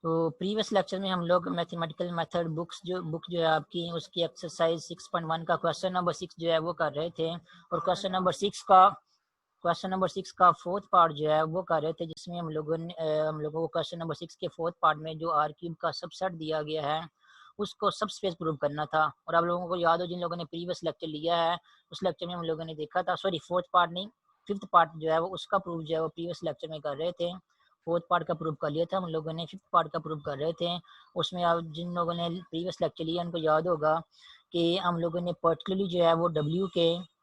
तो previous lecture में हम लोग मैथमेटिकल मेथड बुक जो है आपकी, उसकी एक्सरसाइज 6.1 का क्वेश्चन नंबर 6 जो है वो कर रहे थे। और क्वेश्चन नंबर सिक्स का फोर्थ पार्ट जो है वो कर रहे थे, जिसमें हम लोगों को क्वेश्चन नंबर 6 के फोर्थ पार्ट में जो आर क्यूब का सबसेट दिया गया है उसको सब स्पेस प्रूव करना था। और आप लोगों को याद हो, जिन लोगों ने प्रीवियस लेक्चर लिया है उस लेक्चर में हम लोगों ने देखा था, सॉरी फोर्थ पार्ट नहीं, फिफ्थ पार्ट जो है वो उसका प्रूफ जो है वो प्रीवियस लेक्चर में कर रहे थे। फोर्थ पार्ट का प्रूव कर लिया था हम लोगों ने, फिफ्थ पार्ट का प्रूव कर रहे थे। उसमें आप जिन लोगों ने प्रीवियस लेक्चर लिया उनको याद होगा कि हम लोगों ने पर्टिकुलरली जो है वो डब्ल्यू के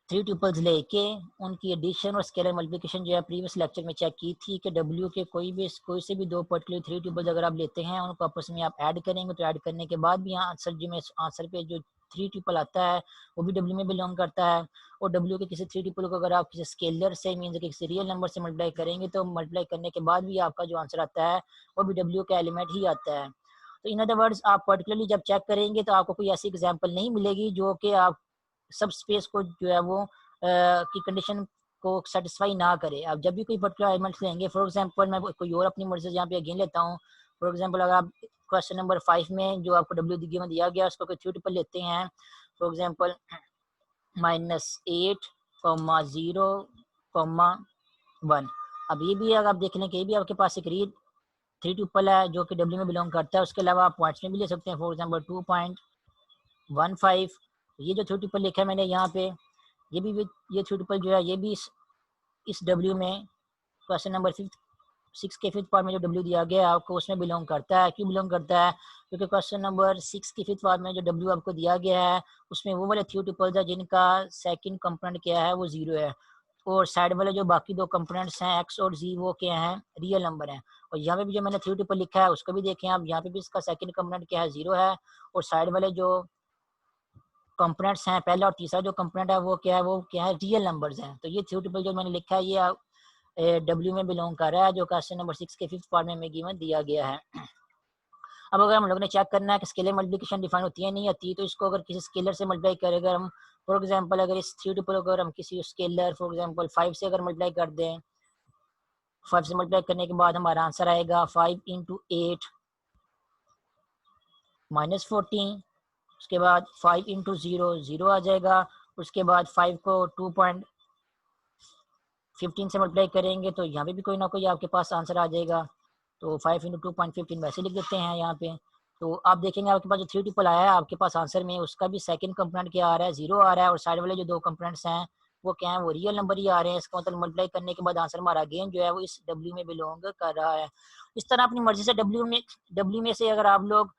3 ट्यूपल्स लेके उनकी एडिशन और स्केलर मल्टीप्लिकेशन जो है प्रीवियस लेक्चर में चेक की थी कि डब्ल्यू के कोई से भी दो पर्टिकुलर 3 ट्यूपल्स अगर आप लेते हैं उनको आपस में आप ऐड करेंगे, तो ऐड करने के बाद भी आंसर पे जो 3 ट्यूपल आता है वो भी डब्ल्यू में बिलोंग करता है। और डब्ल्यू के किसी 3 ट्यूपल को अगर आप किसी स्केलर से मीन किसी रियल नंबर से मल्टीप्लाई करेंगे तो मल्टीप्लाई करने के बाद भी आपका जो आंसर आता है वो भी डब्ल्यू का एलिमेंट ही आता है। तो इन अदर वर्ड्स आप पर्टिकुलरली जब चेक करेंगे तो आपको कोई ऐसी एग्जाम्पल नहीं मिलेगी जो कि आप सब स्पेस को जो है वो की कंडीशन को सेटिस्फाई ना करे। आप जब भी कोई पर्टिकुलर एलिमेंट्स लेंगे, फॉर एग्जांपल मैं कोई और अपनी मर्जी से यहाँ पे अगेन लेता हूँ। फॉर एग्जांपल अगर आप क्वेश्चन नंबर 5 में जो आपको डब्ल्यू दिया गया उसको कोई 3 ट्रिपल लेते हैं, फॉर एग्जांपल -8,0,1। अब ये भी अगर आप देख लें कि ये भी आपके पास एक रीड 3 ट्रिपल है जो कि डब्ल्यू में बिलोंग करता है। उसके अलावा आप पॉइंट्स में भी ले सकते हैं, फॉर एग्जाम्पल 2.15। ये जो 3 ट्रिपल लिखा है मैंने यहाँ पे, ये 3 ट्रिपल जो है ये भी इस डब्ल्यू में क्वेश्चन नंबर 6 के फिफ्थ पार्ट में जो डब्ल्यू दिया गया है आपको उसमें बिलोंग करता है। क्यों बिलोंग करता है? क्योंकि क्वेश्चन नंबर 6 की फिफ्थ पार्ट में जो डब्ल्यू आपको दिया गया है उसमें वो वाले 3 ट्रिपल्स है जिनका सेकंड कंपोनेंट क्या है वो 0 है, और साइड वाले जो बाकी दो कंपोनेंट्स हैं एक्स और जी वो क्या हैं, रियल नंबर हैं। और यहाँ पे भी जो मैंने 3 ट्रिपल लिखा है उसको भी देखें आप, यहाँ पे भी इसका सेकंड कंपोनेंट क्या है, 0 है, और साइड वाले जो कंपोनेंट्स हैं पहला और तीसरा जो कंपोनेंट है वो क्या है, रियल नंबर्स हैं। तो ये 3 ट्रिपल जो मैंने लिखा है ये डब्ल्यू में बिलोंग कर रहा है, जो क्वेश्चन नंबर 6 के फिफ्थ पार्ट में हमें गिवन दिया गया है। अब अगर हम लोगों ने चेक करना है कि स्केलर मल्टीप्लिकेशन डिफाइन होती है नहीं होती, तो इसको अगर किसी स्केलर से मल्टीप्लाई करें, अगर हम फॉर एग्जांपल अगर इस 3 ट्रिपल को अगर हम किसी स्केलर फॉर एग्जांपल 5 से अगर मल्टीप्लाई कर दें, 5 से मल्टीप्लाई करने के बाद हमारा आंसर आएगा 5 × 8 -14। उसके बाद 5 × 0 0 आ जाएगा। उसके बाद 5 को 2.15 से मल्टीप्लाई करेंगे तो यहाँ पे भी कोई ना कोई आपके पास आंसर आ जाएगा। तो 5 × 2.15 वैसे लिख देते हैं यहाँ पे। तो आप देखेंगे आपके पास जो 3 ट्रिपल आया है आपके पास आंसर में, उसका भी सेकंड कंपोनेंट क्या आ रहा है, 0 आ रहा है, और साइड वाले जो दो कंपोनेंट्स हैं वो क्या है, वो रियल नंबर ही आ रहे हैं। इसका मतलब मल्टीप्लाई करने के बाद आंसर हमारा अगेन जो है वो इस डब्ल्यू में बिलोंग कर रहा है। इस तरह अपनी मर्जी से डब्ल्यू में से अगर आप लोग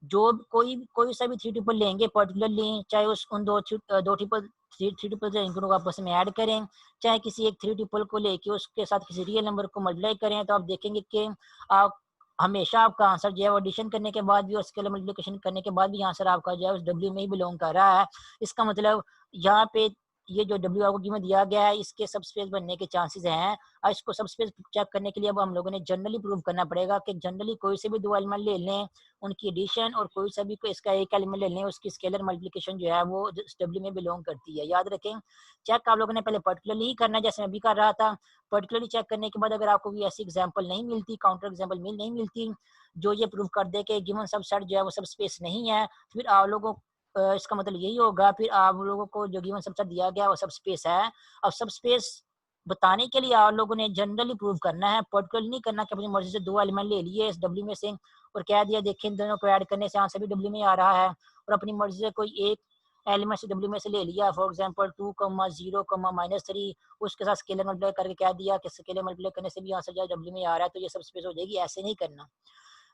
जो कोई सा भी 3 ट्रिपल लेंगे पर्टिकुलरली, चाहे उन दो ट्रिपल 3 ट्रिपल इनको आपस में ऐड करें, चाहे किसी एक 3 ट्रिपल को लेके उसके साथ किसी रियल नंबर को मल्टीप्लाई करें, तो आप देखेंगे कि आप हमेशा आपका आंसर जो है वो एडिशन करने के बाद भी और स्केलर मल्टीप्लिकेशन करने के बाद भी आंसर आपका जो है उस डब्ल्यू में ही बिलोंग कर रहा है। इसका मतलब यहाँ पे ये जो डब्ल्यू आपको कीमत दिया गया है इसके सब स्पेस बनने के चांसेस हैं। और इसको सब स्पेस चेक करने के लिए अब हम लोगों ने जनरली प्रूव करना पड़ेगा कि जनरली कोई से भी दो एलिमेंट ले लें उनकी एडिशन, और कोई सा भी को इसका एक एलिमेंट ले लें उसकी स्केलर मल्टीप्लिकेशन जो है वो डब्ल्यू में बिलोंग करती है। याद रखें, चेक आप लोगों ने पहले पर्टिकुलरली ही करना है, जैसे मैं भी कर रहा था। पर्टिकुलरली चेक करने के बाद अगर आपको भी ऐसी एग्जांपल नहीं मिलती, काउंटर एग्जांपल नहीं मिलती जो ये प्रूव कर दे कि गिवन सबसेट जो है वो सब स्पेस नहीं है, फिर आप लोगों इसका मतलब यही होगा फिर आप लोगों को जो गिवन सबसेट दिया गया वो सब स्पेस है। अब सब स्पेस बताने के लिए आप लोगों ने जनरली प्रूव करना है, पर्टिकुलर नहीं करना कि अपनी मर्जी से दो एलिमेंट ले लिए इस डब्ल्यू में से और कह दिया देखिए इन दोनों को ऐड करने से आंसर भी डब्ल्यू में आ रहा है, और अपनी मर्जी से कोई एक एलिमेंट से डब्ल्यू में से ले लिया, फॉर एग्जांपल 2, 0, -3, उसके साथ स्केलर मल्टीप्लाई करके कह दिया कि स्केलर मल्टीप्लाई करने से भी आंसर जो डब्ल्यू में आ रहा है, तो ये सब स्पेस हो जाएगी। ऐसे नहीं करना।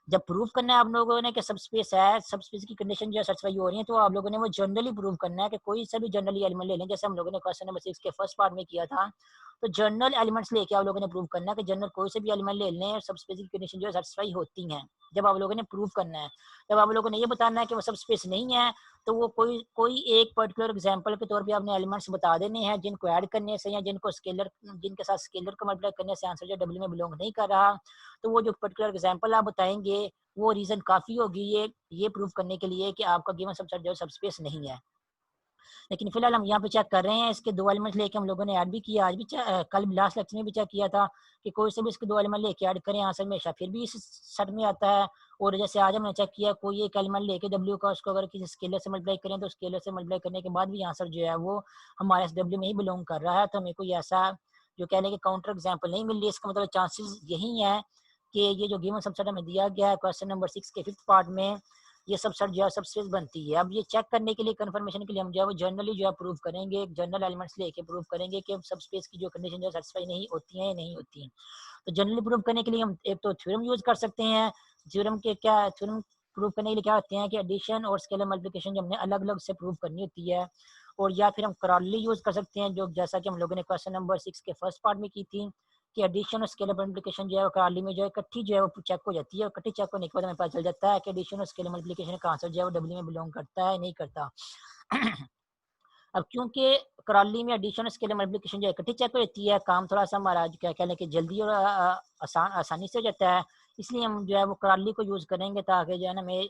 जब प्रूव करना है आप लोगों ने कि सब स्पेस है, सब स्पेस की कंडीशन जो है सेटिस्फाई हो रही है, तो आप लोगों ने वो जनरली प्रूव करना है कि कोई सा भी जनरली एलिमेंट ले लें, जैसे हम लोगों ने क्वेश्चन नंबर 6 के फर्स्ट पार्ट में किया था। तो जनरल एलिमेंट्स लेके आप लोगों ने प्रूव करना है कि जनरल कोई से भी एलिमेंट ले लें, सब स्पेस की कंडीशन जो है सेटिस्फाई होती हैं। जब आप लोगों ने प्रूव करना है, जब आप लोगों ने ये बताना है कि वो सब स्पेस नहीं है, तो वो कोई एक पर्टिकुलर एग्जांपल के तौर पे आपने एलिमेंट्स बता देने हैं जिनको ऐड करने से या जिनके साथ स्केलर को मल्टीप्लाई करने से आंसर जो डब्ल्यू में बिलोंग नहीं कर रहा। तो वो जो पर्टिकुलर एग्जांपल आप बताएंगे वो रीजन काफी होगी ये प्रूव करने के लिए कि आपका गिवन सबसेट जो है सब स्पेस नहीं है। लेकिन फिलहाल हम यहाँ पे चेक कर रहे हैं, इसके 2 एलिमेंट्स लेके हम लोगों ने ऐड भी किया, आज भी कल लास्ट लेक्चर में भी चेक किया था कि कोई से भी इसके 2 एलिमेंट लेके ऐड करें आंसर हमेशा फिर भी इस सेट में आता है। और जैसे आज हमने चेक किया कोई एक एलिमेंट लेके डब्ल्यू का उसको अगर किसी स्केलर से मल्टीप्लाई करें तो स्केलर से मल्टीप्लाई करने के बाद भी आंसर जो है वो हमारे एस डब्ल्यू में ही बिलोंग कर रहा है। तो हमें कोई ऐसा जो कहने के काउंटर एग्जाम्पल नहीं मिल रही, इसका मतलब चांसेस यही है कि ये जो गिवन सबसेट हमें दिया गया है क्वेश्चन नंबर 6 के 5th पार्ट में, ये सबसेट जो है सबस्पेस बनती है। अब ये चेक करने के लिए कंफर्मेशन के लिए हम जो है वो जनरली जो है प्रूव करेंगे, जनरल एलिमेंट्स लेके प्रूव करेंगे कि सबस्पेस की जो कंडीशन जो सेटिस्फाई नहीं होती है या नहीं होती है। तो जनरली प्रूव करने के लिए हम एक तो थ्योरम यूज कर सकते हैं। थ्योरम प्रूव करने के लिए क्या होते हैं कि एडिशन और स्केलर मल्टीप्लिकेशन जो हमने अलग अलग से प्रूव करनी होती है। और या फिर हम क्रॉली यूज कर सकते हैं, जो जैसा कि हम लोगों ने क्वेश्चन नंबर 6 के फर्स्ट पार्ट में की थी कि एडिशन और स्केलर मल्टीप्लिकेशन जो है क्रॉली में जो है इकट्ठी जो है वो चेक हो जाती है, और इकट्ठी चेक होने के बाद हमें पता चल जाता है कि एडिशन और स्केलर मल्टीप्लिकेशन का आंसर जो है वो डब्ल्यू में बिलोंग करता है नहीं करता। अब क्योंकि क्रॉली में एडिशन और स्केलर मल्टीप्लिकेशन जो है इकट्ठी चेक हो जाती है, काम थोड़ा सा हमारा क्या कहने कि जल्दी और आसानी से हो जाता है, इसलिए हम जो है वो क्रॉली को यूज करेंगे ताकि जो है ना हमें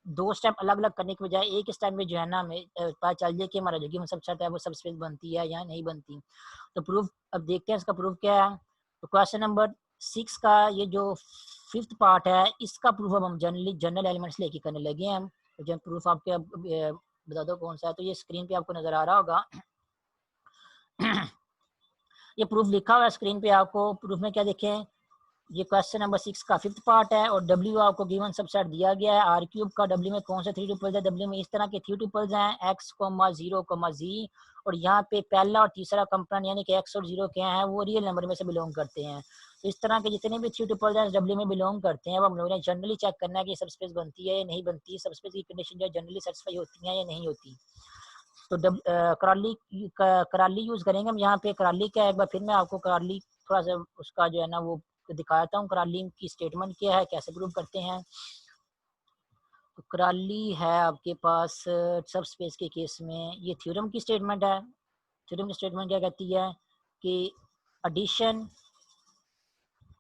2 स्टेप अलग अलग करने के बजाय एक स्टेप में जो है ना हमें पता चल जाए कि हमारा जो गिवन सबसेट है वो सबस्पेस बनती है या नहीं बनती। तो प्रूफ अब देखते हैं इसका प्रूफ क्या है। तो क्वेश्चन नंबर 6 का ये जो 5th पार्ट है इसका प्रूफ अब हम जनरल एलिमेंट्स लेके करने लगे हैं हम। तो जब प्रूफ आपके बता दो कौन सा है, तो ये स्क्रीन पे आपको नजर आ रहा होगा। ये प्रूफ लिखा हुआ है स्क्रीन पे आपको। प्रूफ में क्या देखें, ये क्वेश्चन नंबर 6 का 5th पार्ट है और डब्ल्यू आपको गिवन सबसेट दिया गया है आर क्यूब का। डब्ल्यू में कौन से 3 ट्यूपल्स है, डब्ल्यू में इस तरह के 3 ट्यूपल्स हैं एक्स, 0, जी, और यहाँ पे पहला और तीसरा कंपोनेंट यानी कि एक्स और 0 क्या है वो रियल नंबर में से बिलोंग करते हैं। तो इस तरह के जितने भी 3 ट्यूपल्स हैं डब्ल्यू में बिलोंग करते हैं। अब हम लोगों ने जनरली चेक करना है कि सबस्पेस बनती है या नहीं बनती, सबस्पेस की कंडीशन जो है जनरली सेटिस्फाई होती है या नहीं होती। तो कराली यूज करेंगे हम यहाँ पे। कराली क्या है, एक बार फिर मैं आपको कराली थोड़ा सा उसका जो है ना वो दिखाता हूँ कराली की स्टेटमेंट क्या है, कैसे प्रूव करते हैं। तो कराली है आपके पास सब स्पेस के केस में ये थ्योरम की स्टेटमेंट है। थ्योरम की स्टेटमेंट क्या कहती है कि एडिशन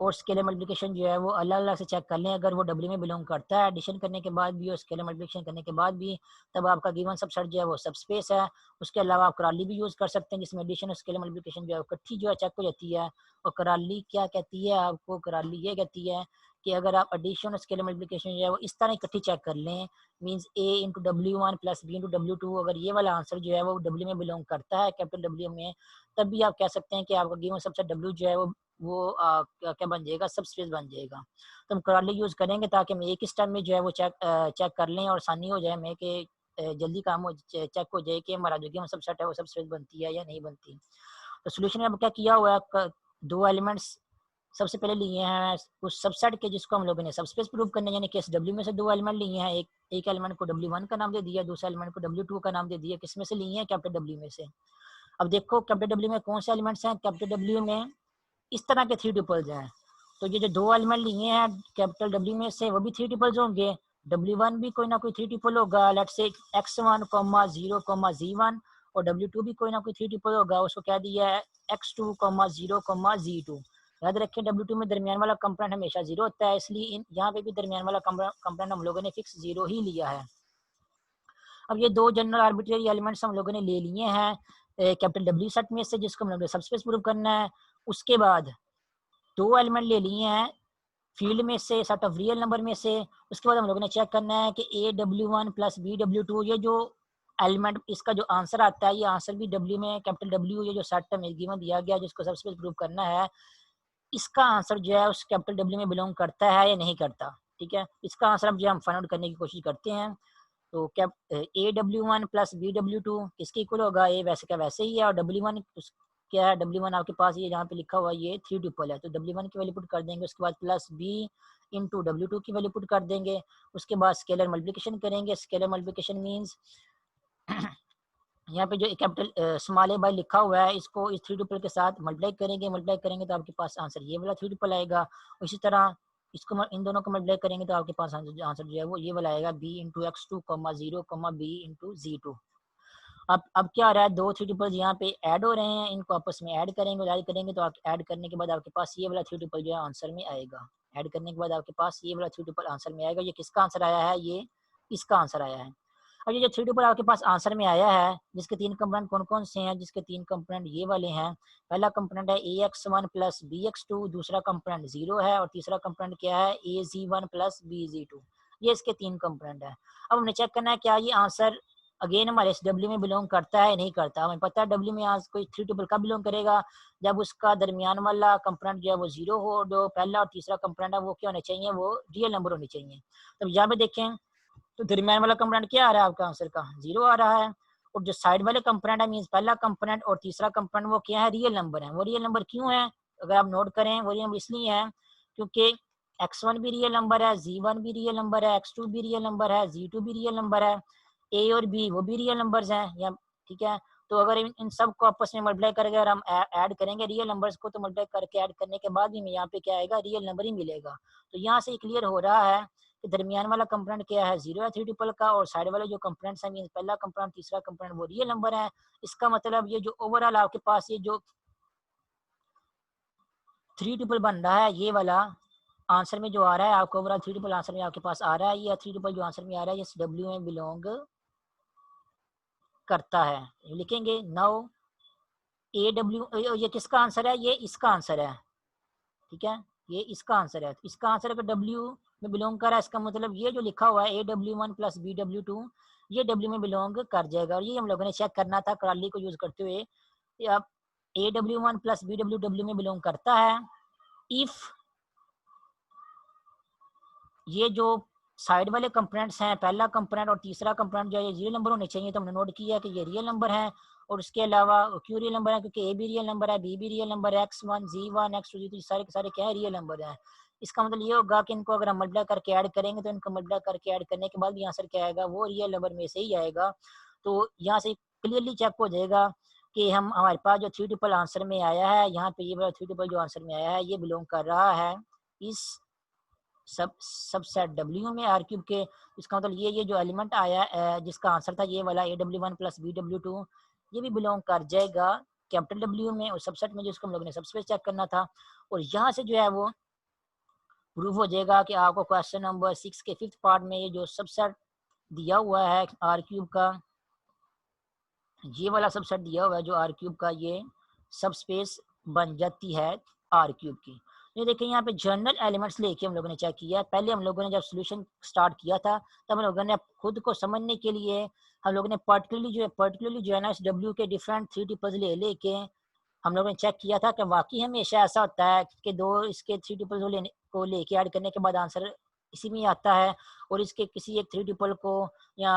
और स्केलर मल्टीप्लिकेशन जो है वो अलग अलग से चेक कर लें, अगर वो डब्ल्यू में बिलोंग करता है एडिशन करने के बाद भी और स्केलर मल्टीप्लिकेशन करने के बाद भी, तब आपका गिवन सबसेट जो है वो सब स्पेस है। उसके अलावा आप कराली भी यूज़ कर सकते हैं जिसमें एडिशन और स्केलर मल्टीप्लिकेशन जो है इकट्ठी जो है चेक हो जाती है। और कराली क्या कहती है आपको, कराली ये कहती है कि अगर आप एडिशन और स्केलर मल्टीप्लिकेशन जो है वो इस तरह इकट्ठी चेक कर लें, means A into W1 plus B into W2, अगर ये वाला आंसर जो है वो डब्ल्यू में बिलोंग करता है कैपिटल डब्ल्यू में, तब भी आप कह सकते हैं कि आपका गिवन सबसेट डब्ल्यू जो है वो क्या क्या बन जाएगा, सब स्पेस बन जाएगा। तो हम कराली यूज करेंगे ताकि हम एक ही स्टेप में जो है वो चेक कर लें और आसानी हो जाए हमें कि जल्दी काम हो चेक हो जाए कि हमारा जो गिवन सबसेट है वो सब स्पेस बनती है या नहीं बनती। तो सोल्यूशन में अब क्या किया हुआ है, 2 एलिमेंट्स सबसे पहले लिए हैं उस सबसेट के जिसको हम लोगों ने सबस्पेस प्रूव करने यानी कि डब्ल्यू में से 2 एलिमेंट लिए हैं। एक एलिमेंट को W1 का नाम दे दिया, दूसरे एलिमेंट को W2 का नाम दे दिया। किस में से लिए हैं, कैपिटल डब्ल्यू में से। अब देखो कैपिटल डब्ल्यू में कौन से एलिमेंट्स हैं, कैपिटल डब्ल्यू में इस तरह के 3 ट्यूपल्स हैं। तो ये जो 2 एलिमेंट लिए हैं कैपिटल डब्ल्यू में से वो भी 3 ट्यूपल्स होंगे। W1 भी कोई ना कोई 3 ट्यूपल होगा, लेट्स से x1, 0, z1, और W2 भी कोई ना कोई 3 ट्यूपल होगा, उसको कह दिया है x2, 0, z2। याद रखें W2 में दरमियान वाला कंपोनेंट हमेशा 0 होता है, इसलिए यहाँ पे भी दरमियान वाला कंपोनेंट हम लोगों ने फिक्स 0 ही लिया है। अब ये 2 जनरल आर्बिट्रेरी एलिमेंट्स हम लोगों ने ले लिए हैं कैपिटल डब्ल्यू सेट में से जिसको हम लोगों ने सबस्पेस प्रूव करना है। उसके बाद 2 एलिमेंट ले लिए हैं फील्ड में से, सेट ऑफ रियल नंबर में से। उसके बाद हम लोगों ने चेक करना है कि AW1 प्लस BW2 ये जो एलिमेंट इसका जो आंसर आता है ये आंसर भी डब्ल्यू में कैपिटल डब्ल्यू ये जो सेट में गिवन दिया गया जिसको सबस्पेस प्रूव करना है, इसका आंसर जो है उस कैपिटल डब्ल्यू में बिलोंग करता है या नहीं करता। ठीक है, इसका आंसर अब जो हम फाइंड आउट करने की कोशिश करते हैं। तो क्या AW1 प्लस BW2 किसके इक्वल होगा, ए वैसे का वैसे ही है, और W1 क्या है, W1 आपके पास ये जहाँ पे लिखा हुआ ये 3 ट्यूपल है, तो W1 की वैल्यू पुट कर देंगे। उसके बाद प्लस B इंटू W2 की वैल्यू पुट कर देंगे। उसके बाद स्केलर मल्टीप्लिकेशन करेंगे। स्केलर मल्टीप्लिकेशन मीन्स यहाँ पे जो कैपिटल स्मॉल ए बाई लिखा हुआ है इसको इस 3 ट्यूपल के साथ मल्टीप्लाई करेंगे तो आपके पास आंसर ये वाला 3 ट्यूपल आएगा। इसी तरह इसको इन दोनों को मल्टीप्लाई करेंगे तो आपके पास आंसर जो है वो ये वाला आएगा, B into x2, 0, B into z2। अब क्या आ रहा है, 2 3 ट्यूपल्स यहाँ पे ऐड हो रहे हैं, इनको आपस में ऐड करेंगे तो ऐड करने के बाद आपके पास ये वाला 3 ट्यूपल जो है आंसर में आएगा। ऐड करने के बाद आपके पास ये वाला 3 ट्यूपल आंसर में आएगा। ये किसका आंसर आया है, ये इसका आंसर आया है। अब ये जो 3 ट्यूपल आपके पास आंसर में आया है, जिसके 3 कंपोनेंट कौन कौन से हैं, जिसके 3 कंपोनेंट ये वाले हैं। पहला कंपोनेंट है ax1 प्लस bx2, दूसरा कंपोनेंट 0 है और तीसरा कंपोनेंट क्या है az1 प्लस bz2। ये इसके 3 कंपोनेंट है। अब हमने चेक करना है क्या ये आंसर अगेन हमारे इस डब्ल्यू में बिलोंग करता है नहीं करता। हमें पता है डब्ल्यू में आज कोई 3 ट्यूपल कब बिलोंग करेगा, जब उसका दरमियान वाला कंपोनेंट जो है वो 0 हो, जो पहला और तीसरा कंपोनेंट है वो क्या होने चाहिए, वो रियल नंबर होने चाहिए। तो यहाँ पे देखें तो दरमियान वाला कंपोनेंट क्या आ रहा है आपका आंसर का 0 आ रहा है, और जो साइड वाले कंपोनेंट है मींस पहला कंपोनेंट और तीसरा कंपोनेंट वो क्या है रियल नंबर है। वो रियल नंबर क्यों है, अगर आप नोट करें वो रियल नंबर इसलिए है क्योंकि x1 भी रियल नंबर है, z1 भी रियल नंबर है, x2 भी रियल नंबर है, z2 भी रियल नंबर है, a और b वो भी रियल नंबर्स हैं या ठीक है। तो अगर इन सब को आपस में मल्टीप्लाई करके अगर हम ऐड करेंगे रियल नंबर्स को, तो मल्टीप्लाई करके ऐड करने के बाद भी हमें यहाँ पे क्या आएगा रियल नंबर ही मिलेगा। तो यहाँ से क्लियर हो रहा है कि दरमियान वाला कंपोनेंट क्या है 0 है 3 ट्यूपल का, और साइड वाले जो कंपोनेंट्स हैं मींस पहला कंपोनेंट तीसरा कंपोनेंट वो रियल नंबर है। इसका मतलब ये जो ओवरऑल आपके पास ये जो 3 ट्यूपल बन रहा है ये वाला आंसर में जो आ रहा है आपको ओवरऑल 3 ट्यूपल आंसर में आपके पास आ रहा है, या 3 ट्यूपल जो आंसर में आ रहा है ये डब्ल्यू में बिलोंग करता है। लिखेंगे नाउ ए डब्ल्यू, ये किसका आंसर है, ये इसका आंसर है ठीक है, ये इसका आंसर है। इसका आंसर अगर डब्ल्यू में बिलोंग कर रहा है इसका मतलब ये जो लिखा हुआ है AW1 प्लस BW2 ये डब्ल्यू में बिलोंग कर जाएगा। और ये हम लोगों ने चेक करना था कराली को यूज करते हुए कि अब AW1 प्लस BW डब्ल्यू में बिलोंग करता है इफ ये जो साइड वाले कंपोनेंट्स हैं पहला कंपोनेंट और तीसरा कंपोनेंट जो है ये रियल नंबर होने चाहिए। तो हमने नोट किया कि ये रियल नंबर है, और उसके अलावा क्यों रियल नंबर है क्योंकि ए भी रियल नंबर है, बी भी रियल नंबर है, x1 z1 x2 z2 सारे के सारे क्या है रियल नंबर है। इसका मतलब ये होगा कि इनको अगर हम मल्टीप्लाई करके ऐड करेंगे तो इनको मल्टीप्लाई करके ऐड करने के बाद भी आंसर क्या आएगा वो रियल नंबर में से ही आएगा। तो यहाँ से क्लियरली चेक हो जाएगा कि हम हमारे पास जो 3 ट्यूपल आंसर में आया है यहाँ पे ये वाला 3 ट्यूपल जो आंसर में आया है ये बिलोंग कर रहा है इस सबसेट डब्ल्यू में आर क्यूब के। इसका मतलब ये जो एलिमेंट आया जिसका आंसर था ये वाला AW1 प्लस BW2 ये भी बिलोंग कर जाएगा कैपिटल डब्ल्यू में और सबसेट में, जिसको हम लोगों ने सबसे चेक करना था। और यहाँ से जो है वो प्रूफ हो जाएगा कि आपको क्वेश्चन नंबर 6 के 5th पार्ट में ये जो सबसेट दिया हुआ है आर क्यूब का, ये वाला सबसेट दिया हुआ है जो आर क्यूब का ये सब स्पेस बन जाती है आर क्यूब की। ये देखिए यहाँ पे जनरल एलिमेंट्स लेके हम लोगों ने चेक किया। पहले हम लोगों ने जब सोल्यूशन स्टार्ट किया था तब हम लोगों ने खुद को समझने के लिए हम लोगों ने पर्टिकुलरली जो है ना इस डब्ल्यू के डिफरेंट 3 ट्यूपल्स ले लेके हम लोगों ने चेक किया था कि वाकई हमेशा ऐसा होता है कि दो इसके 3 ट्यूपल्स को लेके ऐड करने के बाद आंसर इसी में आता है, और इसके किसी एक 3 ट्यूपल को या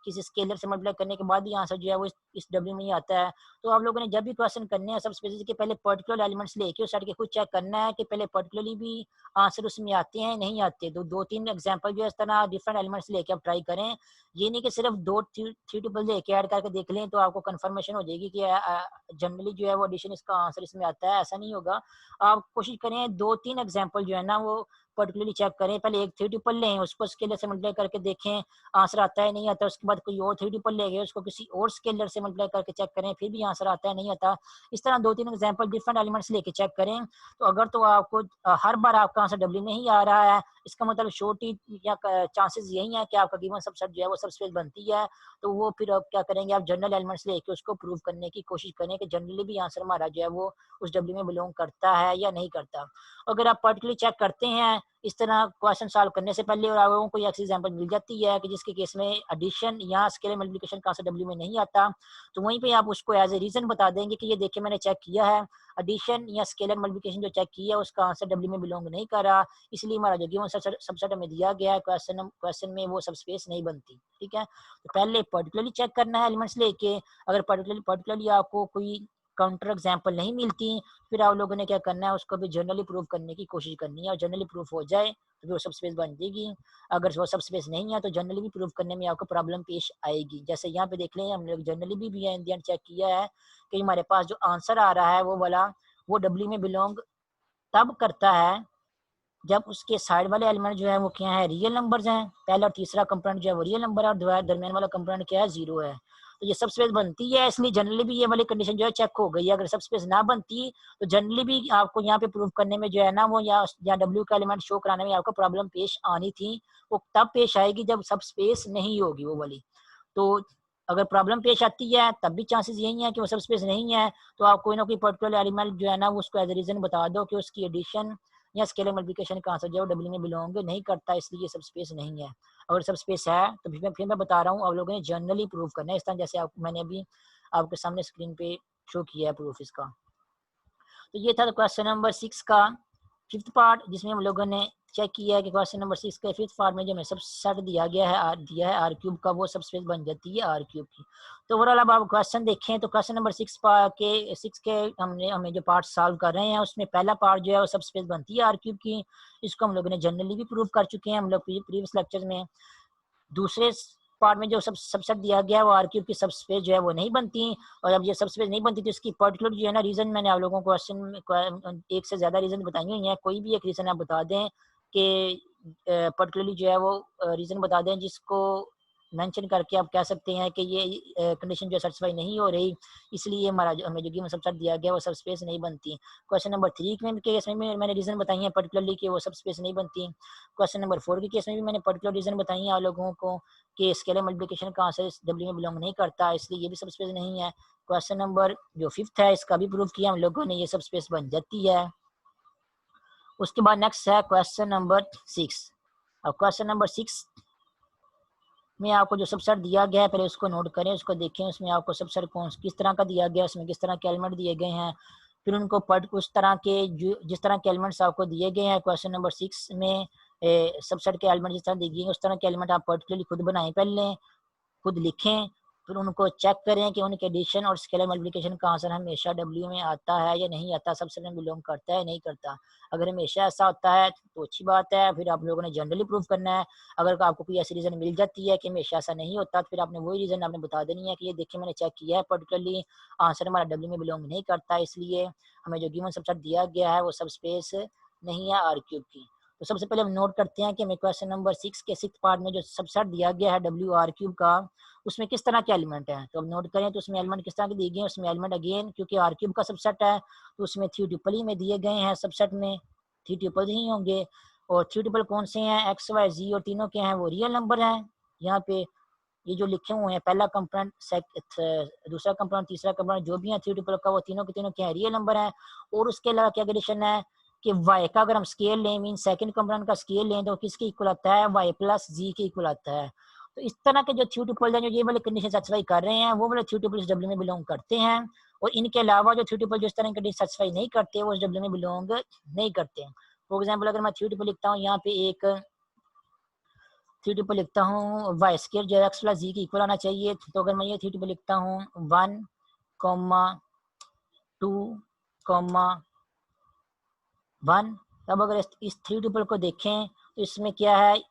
किसी स्केलर से मल्टीप्लाई करने के बाद भी आंसर जो है वो इस डब्ल्यू में ही आता है। तो आप लोगों ने जब भी क्वेश्चन करने हैं सब स्पेसिस के पहले पर्टिकुलर एलिमेंट्स लेके उस साइड के खुद चेक करना है कि पहले पर्टिकुलरली भी आंसर उसमें आते हैं नहीं आते। तो 2-3 एग्जांपल जो है इस तरह डिफरेंट एलिमेंट्स लेके आप ट्राई करें। ये नहीं कि सिर्फ 2-3 ट्यूपल लेके ऐड करके देख लें तो आपको कंफर्मेशन हो जाएगी कि जनरली जो है वो एडिशन इसका आंसर इसमें आता है, ऐसा नहीं होगा। आप कोशिश करें 2-3 एग्जाम्पल जो है ना वो पर्टिकुलरली चेक करें। पहले एक 3 ट्यूपल लें उसको स्केलर से मल्टीप्लाई करके देखें आंसर आता है नहीं आता, उसके बाद कोई और 3 ट्यूपल ले गए उसको किसी और स्केलर से मल्टीप्लाई करके चेक करें फिर भी आंसर आता है नहीं आता। इस तरह 2-3 एग्जाम्पल डिफरेंट एलिमेंट्स लेके चेक करें। तो अगर तो आपको हर बार आपका आंसर डब्ल्यू में ही आ रहा है इसका मतलब छोटी या चांसेस यही है कि आपका गिवन सबसेट जो है वो सबस्पेस बनती है। तो वो फिर आप क्या करेंगे, आप जनरल एलिमेंट्स लेके उसको प्रूव करने की कोशिश करें कि जनरली भी आंसर हमारा जो है वो उस डब्ल्यू में बिलोंग करता है या नहीं करता। अगर आप पर्टिकुलरली चेक करते हैं इस तरह क्वेश्चन सॉल्व करने से पहले और आप लोगों को एक एग्जांपल मिल जाती है कि जिसके केस में एडिशन या स्केलर मल्टीप्लिकेशन का आंसर डब्ल्यू में नहीं आता, तो वहीं पे आप उसको एज ए रीजन बता देंगे कि ये देखिए मैंने चेक किया है एडिशन या स्केलर मल्टीप्लिकेशन जो चेक किया है उसका आंसर डब्ल्यू में बिलोंग नहीं कर रहा, इसलिए हमारा जो गिवन सबसेट हमें दिया गया है क्वेश्चन में वो सब स्पेस नहीं बनती। ठीक है, तो पहले पर्टिकुलरली चेक करना है एलिमेंट्स लेके। अगर पर्टिकुलरली आपको कोई काउंटर एग्जाम्पल नहीं मिलती फिर आप लोगों ने क्या करना है उसको भी जनरली प्रूव करने की कोशिश करनी है, और जनरली प्रूफ हो जाए तो वो सब स्पेस बन जाएगी। अगर वो सब स्पेस नहीं है तो जनरली भी प्रूव करने में आपको प्रॉब्लम पेश आएगी। जैसे यहाँ पे देख लें हमने जनरली भी इंडियन चेक किया है कि हमारे पास जो आंसर आ रहा है वो वाला वो डब्ल्यू में बिलोंग तब करता है जब उसके साइड वाले एलिमेंट जो है वो क्या है रियल नंबर्स हैं, पहला और तीसरा कंपोनेंट जो है वो रियल नंबर है और दरमियान वाला कंपोनेंट क्या है 0 है। तो ये सब स्पेस बनती है, इसलिए जनरली भी ये वाली कंडीशन जो है चेक हो गई है। अगर सब स्पेस ना बनती तो जनरली भी आपको यहाँ पे प्रूव करने में जो है ना वो या डब्ल्यू का एलिमेंट शो कराने में आपको प्रॉब्लम पेश आनी थी। वो तब पेश आएगी जब सब स्पेस नहीं होगी वो वाली। तो अगर प्रॉब्लम पेश आती है तब भी चांसेस यही है कि वो सब स्पेस नहीं है, तो आप कोई ना कोई पर्टिकुलर एलिमेंट जो है ना वो उसको एज ए रीज़न बता दो कि उसकी एडिशन या स्केलर मल्टीप्लिकेशन का आंसर जो है डब्ल्यू में बिलोंग नहीं करता, इसलिए ये सब स्पेस नहीं है। अगर सब स्पेस है तो फिर मैं बता रहा हूँ, आप लोगों ने जनरली प्रूव करना है इस तरह जैसे मैंने अभी आपके सामने स्क्रीन पे शो किया है प्रूफ इसका। तो ये था क्वेश्चन नंबर 6 का 5th पार्ट, जिसमें हम लोगों ने चेक किया है कि क्वेश्चन नंबर 6 के 5th पार्ट में जो हमें सब सेट दिया गया है आर क्यूब का, वो सब स्पेस बन जाती है आर क्यूब की। तो ओवरऑल अब आप क्वेश्चन देखें तो क्वेश्चन नंबर 6 के हमें जो पार्ट सॉल्व कर रहे हैं उसमें पहला पार्ट जो है वो सब स्पेस बनती है आर क्यूब की। इसको हम लोगों ने जनरली भी प्रूव कर चुके हैं हम लोग प्रीवियस लेक्चर्स में। दूसरे पार्ट में जो सबसेट दिया गया है वो आर क्यूब की सब स्पेस जो है वो नहीं बनती, और जब ये सब स्पेस नहीं बनती तो इसकी पर्टिकुलर जो है ना रीज़न मैंने आप लोगों को क्वेश्चन एक से ज़्यादा रीज़न बताई हुई हैं, कोई भी एक रीज़न आप बता दें कि पर्टिकुलरली जो है वो रीज़न बता दें जिसको मेंशन करके आप कह सकते हैं कि ये कंडीशन जो सेटिस्फाई नहीं हो रही, इसलिए हमारा हमें जो गिवन सबसेट दिया गया वो सब स्पेस नहीं बनती। क्वेश्चन नंबर 3 के केस में मैंने रीज़न बताई है पर्टिकुलरली कि वो सब स्पेस नहीं बनती। क्वेश्चन नंबर 4 के केस में भी मैंने पर्टिकुलर रीज़न बताई है आप लोगों को कि स्केलर मल्टीप्लिकेशन का आंसर डब्ल्यू में बिलोंग नहीं करता, इसलिए ये भी सब स्पेस नहीं है। क्वेश्चन नंबर जो 5th है इसका भी प्रूव किया हम लोगों ने, ये सब स्पेस बन जाती है। उसके बाद नेक्स्ट है क्वेश्चन नंबर 6। अब क्वेश्चन नंबर 6 में आपको जो सबसेट दिया गया है पहले उसको नोट करें, उसको देखें, उसमें आपको सबसेट कौन किस तरह का दिया गया है, उसमें किस तरह के एलिमेंट दिए गए हैं, फिर उनको उस तरह के जो जिस तरह के एलिमेंट्स आपको दिए गए हैं क्वेश्चन नंबर 6 में सबसेट के एलिमेंट जिस तरह दिए गए उस तरह के एलिमेंट आप पर्टिकुलरली खुद बनाएं, पहले खुद लिखें, फिर उनको चेक करें कि उनके एडिशन और स्केलर मल्टीप्लिकेशन का आंसर हमेशा डब्ल्यू में आता है या नहीं आता, सबसेट में बिलोंग करता है नहीं करता। अगर हमेशा ऐसा होता है तो अच्छी बात है, फिर आप लोगों ने जनरली प्रूव करना है। अगर आपको कोई ऐसी रीज़न मिल जाती है कि हमेशा ऐसा नहीं होता तो फिर आपने वही रीज़न आपने बता देनी है कि ये देखिए मैंने चेक किया है पर्टिकुलरली आंसर हमारा डब्ल्यू में बिलोंग नहीं करता, इसलिए हमें जो गिवन सबसेट दिया गया है वो सब स्पेस नहीं है आर क्यूब की। तो सबसे पहले हम नोट करते हैं कि हमें क्वेश्चन नंबर 6 के 6th पार्ट में जो सबसेट दिया गया है डब्ल्यू आर क्यूब का, उसमें किस तरह के एलिमेंट हैं। तो अब नोट करें तो उसमें एलिमेंट किस तरह के दिए गए हैं, उसमें एलिमेंट अगेन क्योंकि आर क्यूब का सबसेट है तो उसमें 3 ट्रिपल ही में दिए गए हैं, सबसेट में 3 ट्रिपल ही होंगे। और 3 ट्रिपल कौन से हैं, एक्स वाई जी, और तीनों के हैं वो रियल नंबर हैं। यहाँ पे ये जो लिखे हुए हैं पहला कंपोनेंट, दूसरा कंपोनेंट, तीसरा कंपोनेंट जो भी है 3 ट्रिपल का वो तीनों के तीनों क्या है रियल नंबर है। और उसके अलावा क्या कंडीशन है कि y का अगर हम स्केल लें मीन सेकंड कंपोनेंट का स्केल लें तो किसके इक्वल आता है, y प्लस जी के इक्वल आता है। तो इस तरह के जो थ्री ट्रिपल हैं जो ये वाले कंडीशन सेटिस्फाई कर रहे हैं वो वाले थ्री ट्रिपल इस डब्ल्यू में बिलोंग करते हैं, और इनके अलावा जो थ्री ट्रिपल जो इस तरह की कंडीशन सेटिस्फाई नहीं करते वो इस डब्ल्यू में बिलोंग नहीं करते हैं। फॉर एग्जाम्पल अगर मैं थ्री ट्रिपल लिखता हूँ, यहाँ पे एक थ्री ट्रिपल लिखता हूँ वाई स्केयर जो एक्स प्लस जी के इक्वल आना चाहिए, तो अगर मैं ये थ्री ट्रिपल लिखता हूँ 1, 2, 1, तब अगर इस थ्री ट्रिपल को देखें तो इसमें क्या है,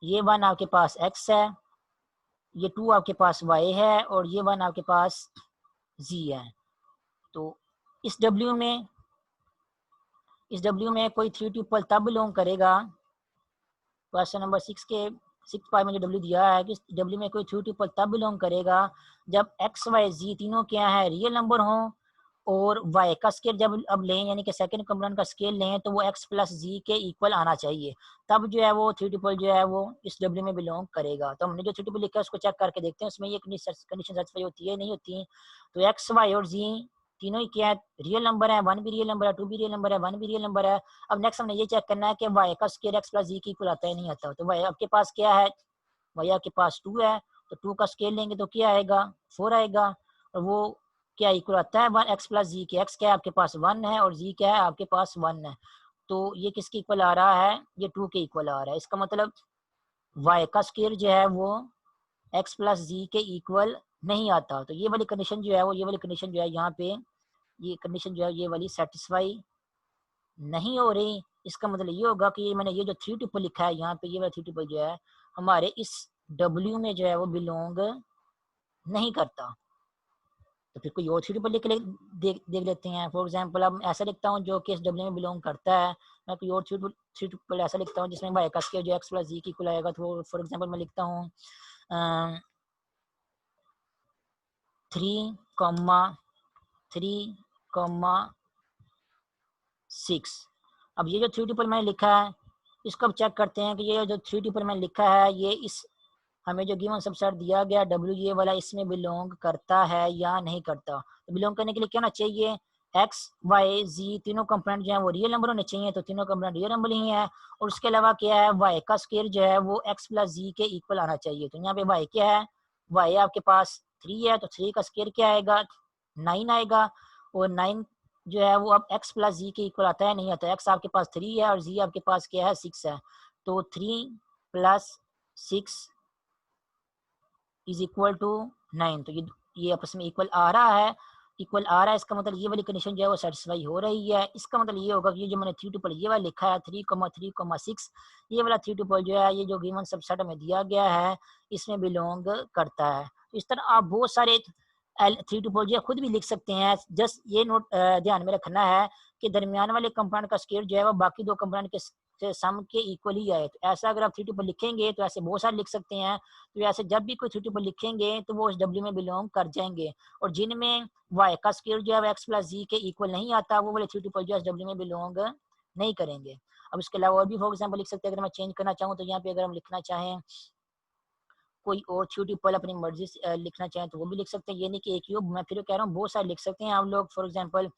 ये 1 आपके पास x है, ये 2 आपके पास y है, और ये 1 आपके पास z है। तो इस w में कोई थ्री ट्रिपल तब बिलोंग करेगा, क्वेश्चन नंबर 6 के 6 पार्ट में जो डब्ल्यू दिया है कि डब्ल्यू में कोई थ्री ट्रिपल तब बिलोंग करेगा जब एक्स वाई जी तीनों क्या है रियल नंबर हो, और y का स्केल जब अब लें यानी कि सेकंड कंपोनेंट का स्केल लें तो वो x प्लस जी के इक्वल आना चाहिए, तब जो है वो थ्री ट्रिपल जो है वो इस w में बिलोंग करेगा। तो हमने जो थ्री ट्रिपल लिखा है उसको चेक करके देखते हैं उसमें ये कंडीशन सेटिस्फाई होती है नहीं होती। तो x y और z तीनों ही क्या है रियल नंबर है, 1 भी रियल नंबर है, 2 भी रियल नंबर है, 1 भी रियल नंबर है। अब नेक्स्ट हमने ये चेक करना है कि y का स्केल x प्लस जी के इक्वल आता है नहीं आता। तो y आपके पास क्या है, y आपके पास 2 है, तो 2 का स्केल लेंगे तो क्या आएगा 4 आएगा, और वो क्या इक्वल आता है 1 एक्स प्लस जी के। एक्स क्या है आपके पास 1 है और जी क्या है आपके पास 1 है, तो ये किसके इक्वल आ रहा है, ये 2 के इक्वल आ रहा है। इसका मतलब y का स्केल जो है वो x प्लस जी के इक्वल नहीं आता। तो ये वाली कंडीशन जो है वो ये वाली कंडीशन जो है यहाँ पे ये कंडीशन जो है ये वाली सेटिस्फाई नहीं हो रही। इसका मतलब ये होगा कि मैंने ये जो थ्री ट्रिपल लिखा है यहाँ पे ये वाला थ्री ट्रिपल जो है हमारे इस w में जो है वो बिलोंग नहीं करता। तो फिर कोई और थ्री ट्रिपल देख लेते हैं। फॉर एग्जांपल अब ऐसा लिखता हूँ जो कि इस डब्ल्यू में बिलोंग करता है, मैं कोई और थ्री ट्रिपल ऐसा लिखता हूँ जिसमें वाई का स्केल जो एक्स प्लस जी की इक्वल आएगा। तो फॉर एग्जांपल मैं लिखता हूँ 3,6। अब ये जो थ्री ट्रिपल मैंने लिखा है इसको अब चेक करते हैं कि ये जो थ्री ट्रिपल मैंने लिखा है ये इस हमें जो गिवन सबसेट दिया गया डब्ल्यू ये वाला इसमें बिलोंग करता है या नहीं करता। तो बिलोंग करने के लिए क्या होना चाहिए, एक्स वाई जी तीनों कंपोनेंट जो है वो रियल नंबर होने चाहिए, तो तीनों कंपोनेंट रियल नंबर ही है। और उसके अलावा क्या है, वाई का स्केयर जो है वो एक्स प्लस जी के इक्वल आना चाहिए। तो यहाँ पे वाई क्या है, वाई आपके पास 3 है, तो 3 का स्केयर क्या आएगा, 9 आएगा। और 9 जो है वो अब एक्स प्लस जी के इक्वल आता है नहीं आता। एक्स आपके पास 3 है और जी आपके पास क्या है 6 है। तो 3 प्लस 6 इज इक्वल टू 9। तो ये आपस में इक्वल आ रहा है, इक्वल आ रहा है, इसका मतलब ये वाली कंडीशन जो है वो सेटिस्फाई हो रही है। इसका मतलब ये होगा कि ये जो मैंने 3 ट्रिपल ये वाला लिखा है 3,3,6 ये वाला 3 ट्रिपल जो है ये जो गिवन सबसेट में दिया गया है इसमें बिलोंग करता है। तो इस तरह आप बहुत सारे 3 ट्रिपल जो है खुद भी लिख सकते हैं। जस्ट ये नोट ध्यान में रखना है कि दरमियान वाले कंपोनेंट का स्केयर जो है वो बाकी दो कंपोनेंट के सम के इक्वल ही आए। तो ऐसा अगर आप 3 ट्रिपल लिखेंगे तो ऐसे बहुत सारे लिख सकते हैं। तो ऐसे जब भी कोई 3 ट्रिपल लिखेंगे तो वो उस डब्ल्यू में बिलोंग कर जाएंगे। और जिनमें वाई का स्केयर जो है एक्स प्लस जी के इक्वल नहीं आता वो वाले 3 ट्रिपल जो है डब्ल्यू में बिलोंग नहीं करेंगे। अब इसके अलावा और भी फॉर एग्जाम्पल लिख सकते हैं। अगर मैं चेंज करना चाहूँ तो यहाँ पे अगर हम लिखना चाहें कोई और 3 ट्रिपल अपनी मर्जी से लिखना चाहें तो वो भी लिख सकते हैं। ये नहीं कि एक ही हो, मैं फिर कह रहा हूँ बहुत सारे लिख सकते हैं आप लोग। फॉर एग्जाम्पल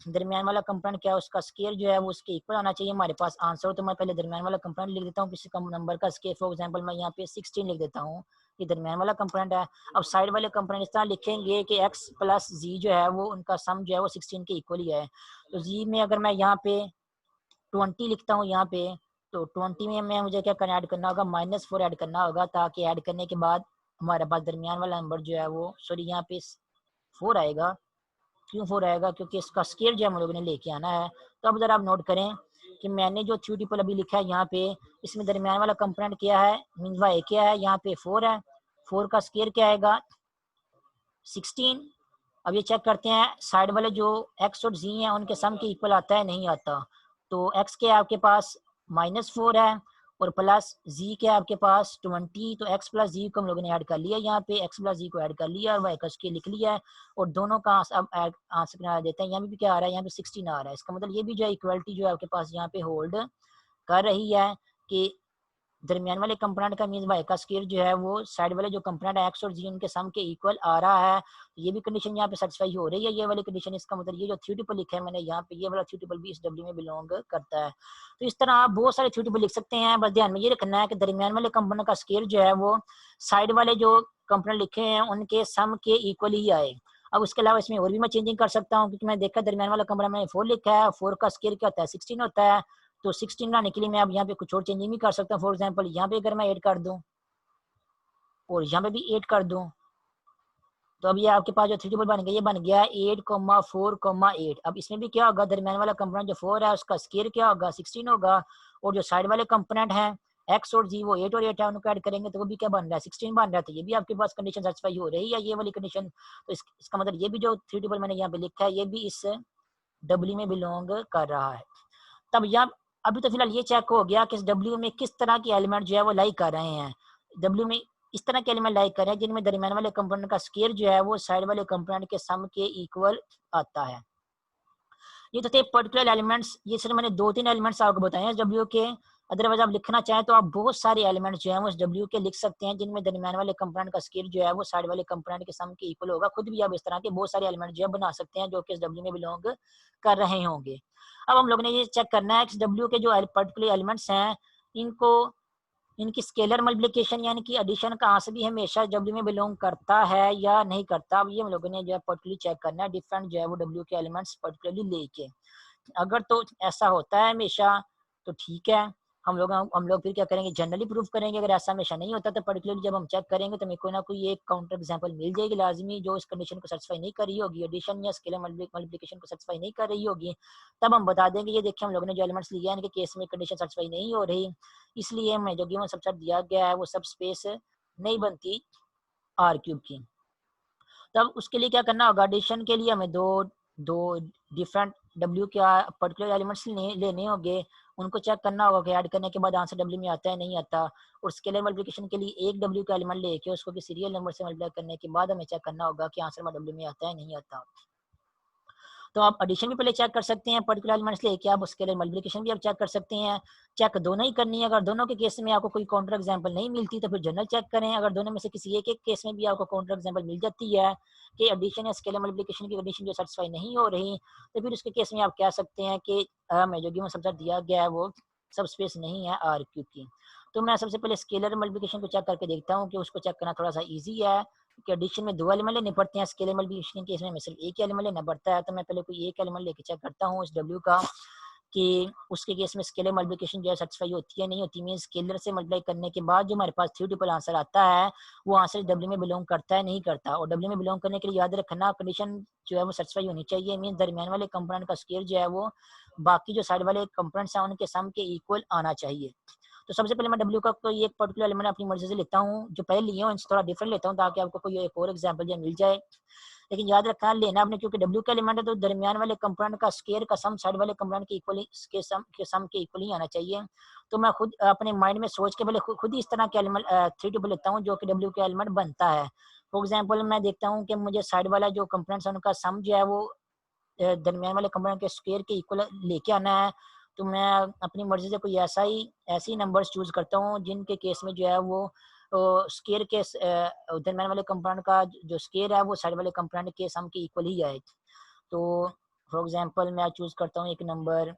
दरमियान वाला कंपोनेंट क्या है, उसका स्केयर जो है वो उसके इक्वल आना चाहिए हमारे पास आंसर। तो मैं पहले दरमियान वाला कंपोनेंट लिख देता हूँ किसी कम नंबर का स्केयर। फॉर एग्जाम्पल मैं यहाँ पे 16 लिख देता हूँ, ये दरमियान वाला कंपोनेंट है। अब साइड वाले कंपोनेंट इस तरह लिखेंगे कि एक्स प्लस जी जो है वो उनका सम जो है वो 16 के इक्वल ही है। तो जी में अगर मैं यहाँ पे 20 लिखता हूँ यहाँ पे, तो 20 में मैं मुझे क्या करना ऐड करना होगा, -4 ऐड करना होगा, ताकि ऐड करने के बाद हमारे पास दरमियान वाला नंबर जो है वो सॉरी यहाँ पे 4 आएगा। क्यों 4 आएगा, क्योंकि इसका स्केयर जो हम लोगों ने लेके आना है। तो अब जरा आप नोट करें कि मैंने जो 3 ट्रिपल अभी लिखा है यहाँ पे, इसमें दरमियान वाला कंपोनेंट क्या है, मीन वाई क्या है, यहाँ पे 4 है। 4 का स्केयर क्या आएगा 16। अब ये चेक करते हैं साइड वाले जो एक्स और जी हैं उनके सम के इक्वल आता है नहीं आता। तो एक्स के आपके पास -4 है और प्लस जी के आपके पास 20। तो एक्स प्लस जी को हम लोगों ने ऐड कर लिया, यहाँ पे एक्स प्लस जी को ऐड कर लिया और वाई का स्केयर लिख लिया है। और दोनों का अब आंसर बना देते हैं। यहाँ भी क्या आ रहा है, यहाँ पे 16 आ रहा है। इसका मतलब ये भी जो है इक्वलिटी जो है आपके पास यहाँ पे होल्ड कर रही है कि दरमियान वाले कंपोनेंट का मीन वाई का स्केयर जो है वो साइड वाले जो कंपोनेंट है एक्स और जी उनके सम के इक्वल आ रहा है। ये भी कंडीशन यहाँ पे सेटिस्फाई हो रही है, ये वाली कंडीशन। इसका मतलब ये जो 3 ट्रिपल लिखा है मैंने यहाँ पे, ये वाला 3 ट्रिपल भी इस डब्ल्यू में बिलोंग करता है। तो इस तरह आप बहुत सारे 3 ट्रिपल लिख सकते हैं। बस ध्यान में ये रखना है कि दरमियान वाले कंपोनेंट का स्केयर जो है वो साइड वाले जो कंपोनेंट लिखे हैं उनके सम के इक्वल ही आए। अब उसके अलावा इसमें और भी मैं चेंजिंग कर सकता हूँ, क्योंकि मैं देखा दरमियान वाला कंपोनेंट मैंने 4 लिखा है, 4 का स्केयर क्या होता है 16 होता है। तो 16 बनाने के लिए मैं अब यहाँ पे कुछ और चेंजिंग भी कर सकता हूँ। फॉर एग्जांपल यहाँ पे अगर मैं ऐड कर दूं और यहाँ पे भी ऐड कर दूं, तो अब ये आपके पास जो 3 टेबल बन गया, ये बन गया 8,4,8। अब इसमें भी क्या होगा, दरमियान वाला कंपोनेंट जो 4 है उसका स्केयर क्या होगा 16 होगा। और जो साइड वाले कंपोनेंट हैं एक्स और जी वो 8 और 8 है, उनको ऐड करेंगे तो वो भी क्या बन रहा है 16 बन रहा है। तो ये भी आपके पास कंडीशन सेटिस्फाई हो रही है, ये वाली कंडीशन। तो इसका मतलब ये भी जो 3 टेबल मैंने यहाँ पे लिखा है ये भी इस डब्ल्यू में बिलोंग कर रहा है। तब यहाँ अभी तो फिलहाल ये चेक हो गया कि इस डब्ल्यू में किस तरह के एलिमेंट जो है वो लाई कर रहे हैं। डब्ल्यू में इस तरह के एलिमेंट लाई कर रहे हैं जिनमें दरमियान वाले कंपोनेंट का स्केयर जो है वो साइड वाले कंपोनेंट के सम के इक्वल आता है। ये तो थे पर्टिकुलर एलिमेंट्स, ये सिर्फ मैंने 2-3 एलिमेंट्स आपको बताए हैं डब्ल्यू के। अदरवाइज आप लिखना चाहें तो आप बहुत सारे एलिमेंट्स जो है वो डब्ल्यू के लिख सकते हैं जिनमें दरमियान वाले कंपोनेंट का स्केयर जो है वो साइड वाले कंपोनेंट के सम के इक्वल होगा। खुद भी आप इस तरह के बहुत सारे एलिमेंट जो है बना सकते हैं जो कि इस डब्ल्यू में बिलोंग कर रहे होंगे। अब हम लोग ने ये चेक करना है कि डब्ल्यू के जो पर्टिकुलर एलिमेंट्स हैं इनको इनकी स्केलर मल्टीप्लिकेशन यानी कि एडिशन का आंसर भी हमेशा डब्ल्यू में बिलोंग करता है या नहीं करता। अब ये हम लोगों ने जो है पर्टिकुलरली चेक करना है डिफरेंट जो है वो डब्ल्यू के एलिमेंट्स पर्टिकुलरली लेके। अगर तो ऐसा होता है हमेशा तो ठीक है, हम लोग फिर क्या करेंगे जनरली प्रूफ करेंगे। अगर ऐसा हमेशा नहीं होता तो पर्टिकुलरली जब हम चेक करेंगे तो हमें कोई ना कोई एक काउंटर एग्जांपल मिल जाएगी लाजमी जो इस कंडीशन को सेटिस्फाई नहीं कर रही होगी, एडिशन या स्केलर मल्टीप्लिकेशन को सेटिस्फाई नहीं कर रही होगी। तब हम बता देंगे ये देखिए हम लोगों ने जो एलिमेंट्स लिए हैं इनके केस में कंडीशन सेटिस्फाई नहीं हो रही, इसलिए हमें जो गिवन सबसेट दिया गया है वो सब स्पेस नहीं बनती आर क्यूब की। तब उसके लिए क्या करना होगा, एडिशन के लिए हमें दो दो डिफरेंट डब्ल्यू के पर्टिकुलर एलिमेंट्स लेने होंगे, उनको चेक करना होगा कि ऐड करने के बाद आंसर डब्ल्यू में आता है नहीं आता। और स्केलर मल्टीप्लिकेशन के लिए एक डब्ल्यू का एलिमेंट लेके उसको किसी रियल नंबर से मल्टीप्लाई करने के बाद हमें चेक करना होगा कि आंसर में डब्ल्यू में आता है नहीं आता। तो आप एडिशन भी पहले चेक कर सकते हैं पर्टिकुलर एलिमेंट्स लेके, आप उसके लिए मल्टीप्लिकेशन भी आप चेक कर सकते हैं। चेक दोनों ही करनी है। अगर दोनों के केस में आपको कोई काउंटर एग्जांपल नहीं मिलती तो फिर जनरल चेक करें। अगर दोनों में से किसी एक केस में भी आपको काउंटर एग्जांपल मिल जाती है कि एडिशन या स्केलर मल्टीप्लिकेशन की कंडीशन जो सेटिस्फाई नहीं हो रही, तो फिर उसके केस में आप कह सकते हैं कि हमें जो गिवन सबसेट दिया गया है वो सब स्पेस नहीं है आर क्यू की। तो मैं सबसे पहले स्केलर मल्टीप्लिकेशन को चेक करके देखता हूँ कि उसको चेक करना थोड़ा सा ईजी है, कि एडिशन में 2 एलिमेंट लेने पड़ते हैं, स्केलर मल्टीप्लिकेशन के केस में सिर्फ एक ही एलिमेंट लेना पड़ता है। तो मैं पहले कोई एक एलिमेंट लेके चेक करता हूँ इस डब्ल्यू का कि उसके केस में स्केलर मल्टीप्लिकेशन जो है सेटिस्फाई होती है नहीं होती। मीन स्केलर से मल्टीप्लाई करने के बाद जो हमारे पास 3 ट्रिपल आंसर आता है वो आंसर डब्ल्यू में बिलोंग करता है नहीं करता। और डब्ल्यू में बिलोंग करने के लिए याद रखना कंडीशन जो है वो सेटिस्फाई होनी चाहिए। मीन दरमियान वाले कंपोनेंट का स्केयर जो है वो बाकी जो साइड वाले कंपोनेंट्स हैं उनके सम के इक्वल आना चाहिए। तो सबसे पहले मैं डब्ल्यू का कोई एक पर्टिकुलर एलिमेंट अपनी मर्जी से लेता हूँ, जो पहले लिए हूँ इनसे थोड़ा डिफरेंट लेता हूँ ताकि आपको कोई एक और एग्जांपल जो मिल जाए। लेकिन याद रखना लेना आपने, क्योंकि डब्ल्यू का एलिमेंट है तो दरमियान वाले कंपोनेंट का स्केयर का सम साइड वाले कंपोनेंट के इक्वल के सम के इक्वल ही आना चाहिए। तो मैं खुद अपने माइंड में सोच के पहले खुद ही इस तरह के एलिमेंट 3 ट्रिपल लेता हूँ जो कि डब्ल्यू का एलिमेंट बनता है। फॉर एग्जाम्पल मैं देखता हूँ कि मुझे साइड वाला जो कंपोनेंट्स है उनका सम जो है वो दरमियान वाले कंपोनेंट के स्क्वायर के इक्वल लेके आना है। तो मैं अपनी मर्जी से कोई ऐसे ही नंबर्स चूज करता हूँ जिनके केस में जो है वो स्क्वायर के दरमियान वाले कंपोनेंट का जो स्क्वायर है वो साइड वाले कंपोनेंट के सम के इक्वल ही आए। तो फॉर एग्जांपल मैं चूज करता हूँ एक नंबर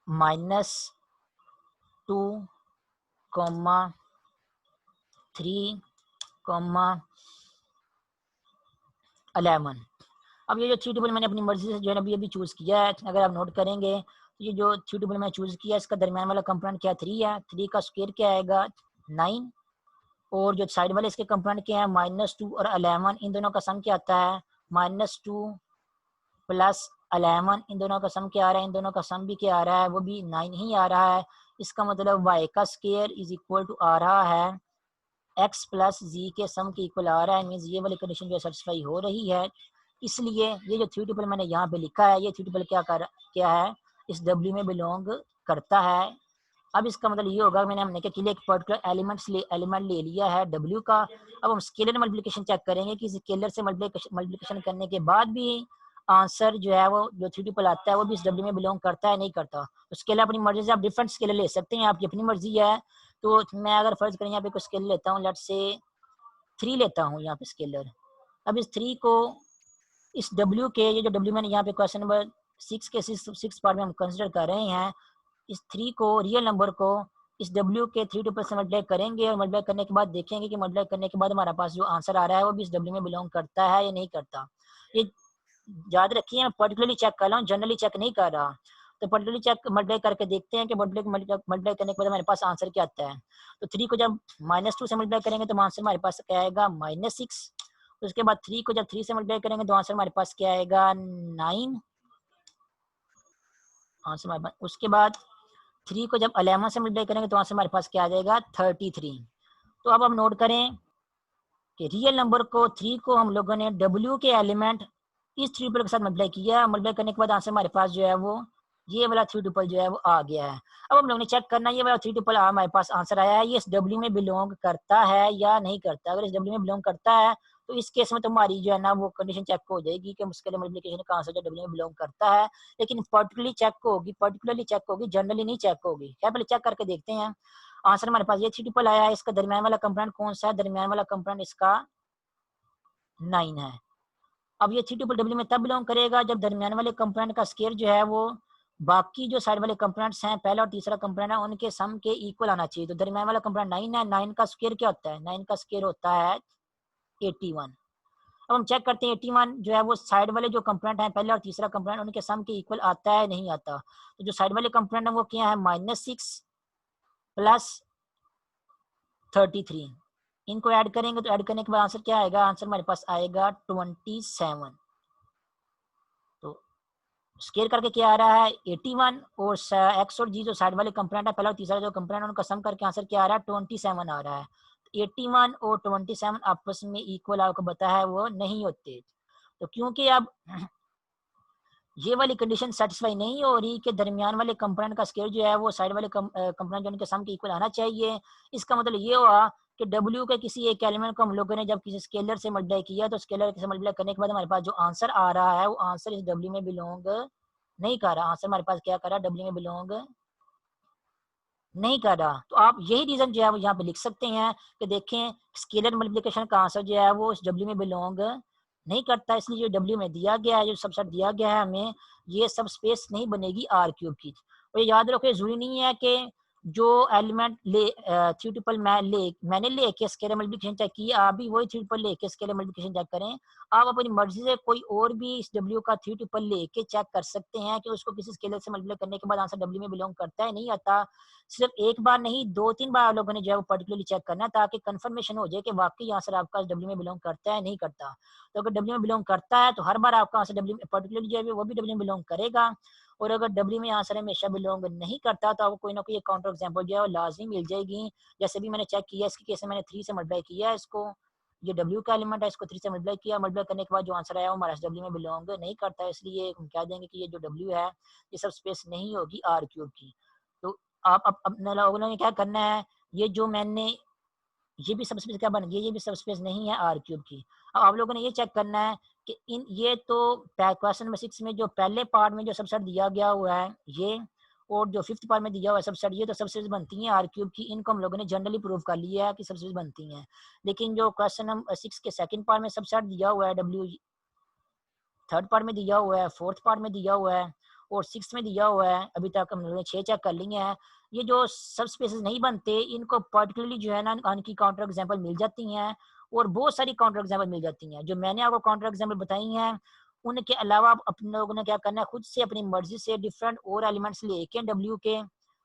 -2,3,11। अब ये जो 3 ट्रिपल मैंने अपनी मर्जी से जो है अभी चूज किया है, अगर आप नोट करेंगे तो ये जो 3 ट्रिपल मैं चूज किया है इसका दरमियान वाला कंपोनेंट क्या 3 है। 3 का स्क्वायर क्या आएगा 9, और जो साइड वाले इसके कंपोनेंट क्या है -2 और 11, इन दोनों का सम क्या आता है -2 प्लस 11। इन दोनों का सम क्या आ रहा है, इन दोनों का सम भी क्या आ रहा है वो भी 9 ही आ रहा है। इसका मतलब y का स्क्वायर इज इक्वल टू आ रहा है x प्लस जी के सम के इक्वल आ रहा है। मीन्स ये वाली कंडीशन जो सेटिस्फाई हो रही है। इसलिए ये जो 3 ट्रिपल मैंने यहाँ पे लिखा है ये 3 ट्रिपल क्या है इस W में बिलोंग करता है। अब इसका मतलब ये होगा मैंने हमने क्या एक पर्टिकुलर एलिमेंट ले लिया है W का। अब हम स्केलर मल्टीप्लिकेशन चेक करेंगे कि स्केलर से मल्टीप्लिकेशन करने के बाद भी आंसर जो है वो जो 3 ट्रिपल आता है वो भी इस W में बिलोंग करता है नहीं करता। तो स्केलर अपनी मर्जी से आप डिफरेंट स्केलर ले सकते हैं, आपकी अपनी मर्जी है। तो मैं अगर फर्ज करें यहाँ पे कुछ स्केलर लेता हूँ, लेट से 3 लेता हूँ यहाँ पे स्केलर। अब इस 3 को इस W के ये जो W मैंने यहाँ पे क्वेश्चन नंबर 6 के 6 पार्ट में हम कंसिडर कर रहे हैं, इस 3 को रियल नंबर को इस W के 3 ट्रिपल से मल्टीप्लाई करेंगे और मल्टीप्लाई करने के बाद देखेंगे कि मल्टीप्लाई करने के बाद हमारे पास जो आंसर आ रहा है वो भी इस W में बिलोंग करता है या नहीं करता। ये याद रखिए मैं पर्टिकुलरली चेक कर रहा हूँ, जनरली चेक नहीं कर रहा। तो पर्टिकुलरली चेक मल्टीप्लाई करके देखते हैं कि मल्टीप्लाई करने के बाद हमारे पास आंसर क्या आता है। तो 3 को जब -2 से मल्टीप्लाई करेंगे तो आंसर हमारे पास क्या आएगा -6। उसके बाद 3 को जब 3 से मल्टीप्लाई करेंगे तो आंसर हमारे पास क्या आएगा 9 आंसर हमारे पास। उसके बाद 3 को जब 11 से मल्टीप्लाई करेंगे तो आंसर हमारे पास क्या आ जाएगा 33। तो अब हम नोट करें कि रियल नंबर को 3 को हम लोगों ने W के एलिमेंट इस 3 ट्रिपल के साथ मल्टीप्लाई किया। मल्टीप्लाई करने के बाद आंसर हमारे पास जो है वो ये वाला 3 ट्रिपल जो है वो आ गया है। अब हम लोगों ने चेक करना ये वाला 3 ट्रिपल हमारे पास आंसर आया है ये इस W में बिलोंग करता है या नहीं करता। अगर इस W में बिलोंग करता है तो इस केस में तुम्हारी जो है ना वो कंडीशन चेक हो जाएगी कि मुश्किल मल्टीप्लिकेशन का आंसर जो W में बिलोंग करता है। लेकिन पर्टिकुलरली चेक होगी जनरली नहीं चेक होगी। क्या पहले चेक करके देखते हैं। आंसर हमारे पास ये 3 ट्रिपल आया है, इसका दरमियान वाला कंपोनेंट कौन सा है, दरमियान वाला कंपोनेंट इसका 9 है। अब ये 3 ट्रिपल W में तब बिलोंग करेगा जब दरमियान वाले कंपोनेंट का स्केयर जो है वो बाकी जो साइड वाले कंपोनेंट्स हैं पहला और तीसरा कंपोनेंट है उनके सम के इक्वल आना चाहिए। तो दरमियान वाला कंपोनेंट 9 है, 9 का स्केयर क्या होता है 9 का स्केयर होता है 81। अब हम चेक करते हैं 81 जो है वो साइड वाले जो कंपोनेंट हैं पहला और तीसरा कंपोनेंट उनके सम के इक्वल आता है नहीं आता। तो जो साइड वाले कंपोनेंट है वो क्या है -6 प्लस 33। इनको ऐड करेंगे तो ऐड करने के बाद आंसर क्या आएगा, आंसर हमारे पास आएगा 27। तो स्केयर करके क्या आ रहा है 81 और एक्स और जी जो साइड वाले कंपोनेंट है पहला और तीसरा जो कंपोनेंट है उनका सम करके आंसर क्या आ रहा है 27 आ रहा है। 81 और 27 आपस में इक्वल आपको पता है वो नहीं होते। तो क्योंकि अब ये वाली कंडीशन सेटिस्फाई नहीं हो रही कि दरमियान वाले कंपोनेंट का स्केल जो है वो साइड वाले कंपोनेंट जो उनके सम के इक्वल आना चाहिए। इसका मतलब ये हुआ कि W के किसी एक एलिमेंट को हम लोगों ने जब किसी स्केलर से मल्टीप्लाई किया तो स्केलर से मल्टीप्लाई करने के बाद हमारे पास जो आंसर आ रहा है वो आंसर इस W में बिलोंग नहीं कर रहा। आंसर हमारे पास क्या कर रहा है, W में बिलोंग नहीं कर रहा। तो आप यही रीज़न जो है वो यहाँ पे लिख सकते हैं कि देखें स्केलर मल्टीप्लिकेशन का आंसर जो है वो इस W में बिलोंग नहीं करता, इसलिए जो W में दिया गया है, जो सबसेट दिया गया है हमें, ये सब स्पेस नहीं बनेगी R क्यूब की। और ये याद रखो, ज़रूरी नहीं है कि जो एलिमेंट थ्री ट्रिपल मैंने लेके स्केलर मल्टीप्लिकेशन चेक की, आप भी वही थ्री ट्रिपल लेके स्केलर मल्टीप्लिकेशन चेक करें। आप अपनी मर्जी से कोई और भी इस W का थ्री ट्रिपल लेके चेक कर सकते हैं कि उसको किसी स्केलर से मल्टीप्लाई करने के बाद आंसर W में बिलोंग करता है नहीं आता। सिर्फ एक बार नहीं, 2-3 बार आप लोगों ने जो है वो पर्टिकुलरली चेक करना है ताकि कंफर्मेशन हो जाए कि वाक़ई आंसर आपका W में बिलॉन्ग करता है, नहीं करता। तो अगर W में बिलॉन्ग करता है तो हर बार आपका आंसर W में पर्टिकुलरली जो है वो भी W में बिलॉन्ग करेगा। और अगर W में आंसर हमेशा बिलॉन्ग नहीं करता तो आपको कोई ना कोई काउंटर एग्जांपल जो है वो लाज़मी मिल जाएगी। जैसे भी मैंने चेक किया, इसके केस में मैंने 3 से मल्टीप्लाई किया है इसको। ये W का एलिमेंट है, इसको 3 से मल्टीप्लाई किया। मल्टीप्लाई करने के बाद जो आंसर आया वो हमारा W में बिलॉन्ग नहीं करता है, इसलिए हम कह देंगे कि ये जो W है, ये सब स्पेस नहीं होगी R क्यूब की। तो आप अब अपने लोगों ने क्या करना है, ये जो मैंने ये भी सबस्पेस क्या बन गई, ये भी सबस्पेस नहीं है R क्यूब की। अब आप लोगों ने ये चेक करना है कि इन ये तो क्वेश्चन नंबर 6 में जो पहले पार्ट में जो सबसेट दिया गया हुआ है ये, और जो 5th पार्ट में दिया हुआ है सबसेट, ये तो सबस्पेस बनती हैं R क्यूब की। इनको हम लोगों ने जनरली प्रूव कर लिया है कि सबस्पेस बनती हैं। लेकिन जो क्वेश्चन नंबर 6 के सेकंड पार्ट में सबसेट दिया हुआ है W, थर्ड पार्ट में दिया हुआ है, फोर्थ पार्ट में दिया हुआ है और सिक्स्थ में दिया हुआ है, अभी तक हम लोगों ने 6 चेक कर लिए हैं। ये जो सब स्पेसेस नहीं बनते, इनको पर्टिकुलरली जो है ना उनकी काउंटर एग्जांपल मिल जाती हैं और बहुत सारी काउंटर एग्जांपल मिल जाती हैं। जो मैंने आपको काउंटर एग्जांपल बताई हैं, उनके अलावा आप अपने लोगों ने क्या करना है, खुद से अपनी मर्जी से डिफरेंट और एलिमेंट्स लेके W के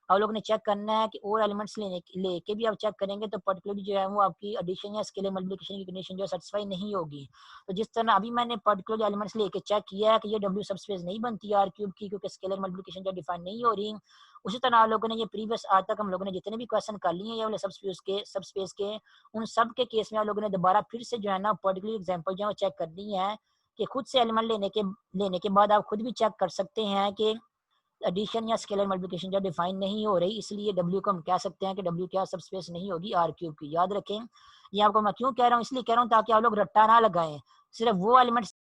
आप लोगों ने चेक करना है कि और एलिमेंट्स लेके भी आप चेक करेंगे तो पर्टिकुलरली जो है वो आपकी एडिशन या स्केलर मल्टीप्लिकेशन की कंडीशन जो है सेटिस्फाई नहीं होगी। तो जिस तरह अभी मैंने पर्टिकुलर एलिमेंट्स लेके चेक किया है कि ये W सबस्पेस नहीं बनती R क्यूब की क्योंकि स्केलर मल्टीप्लिकेशन जो डिफाइन नहीं हो रही। उसी तरह आप लोगों ने ये प्रीवियस आज तक हम लोगों ने जितने भी क्वेश्चन कर लिए हैं ये वाले सबस्पेस के, उन सब के केस में आप लोगों ने दोबारा फिर से जो है ना पर्टिकुलर एग्जांपल जो है चेक करनी है कि खुद से एलिमेंट लेने के बाद आप खुद भी चेक कर सकते हैं कि एडिशन या स्केलर मल्टीप्लिकेशन जो डिफाइन नहीं हो रही, इसलिए W को हम कह सकते हैं कि W क्या सबस्पेस नहीं होगी R क्यूब की। याद रखें, ये आपको मैं क्यों कह रहा हूँ, इसलिए कह रहा हूँ ताकि आप लोग रट्टा ना लगाएं। सिर्फ वो एलिमेंट्स